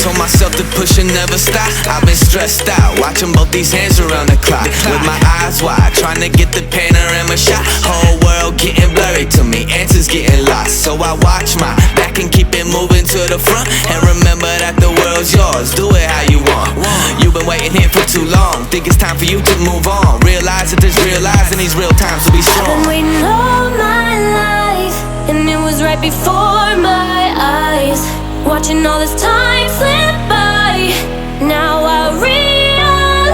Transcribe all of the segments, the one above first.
told myself to push and never stop. I've been stressed out, watching both these hands around the clock. With my eyes wide, trying to get the panorama shot. Whole world getting blurry to me, answers getting lost. So I watch my back and keep it moving to the front. And remember that the world's yours, do it how you want. You've been waiting here for too long, think it's time for you to move on. Realize that there's real lies in these real times, so be strong. I've been waiting all my life, and it was right before my eyes. Watching all this time slip by, now I realize.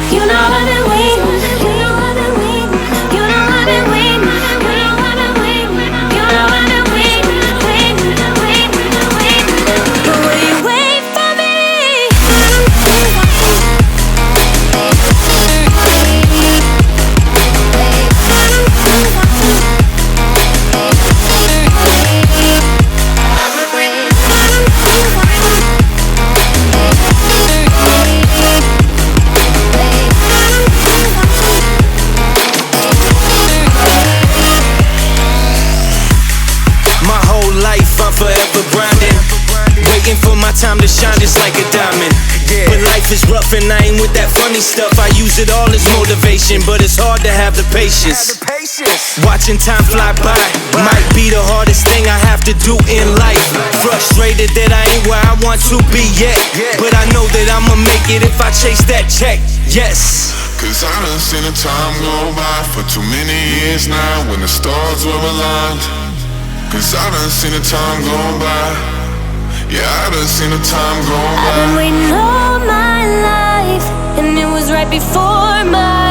You know I've been waiting, you know I've been waiting, you know I've been waiting, you know I've been waiting, you know I've been waiting, waiting. But will you wait for me? I'm forever grinding, waiting for my time to shine just like a diamond. But life is rough and I ain't with that funny stuff. I use it all as motivation, but it's hard to have the patience. Watching time fly by might be the hardest thing I have to do in life. Frustrated that I ain't where I want to be yet, but I know that I'ma make it if I chase that check. Yes. Cause I done seen the time go by for too many years now when the stars were aligned. Cause I done seen the time go by. Yeah, I done seen the time go by. I've been waiting all my life, and it was right before my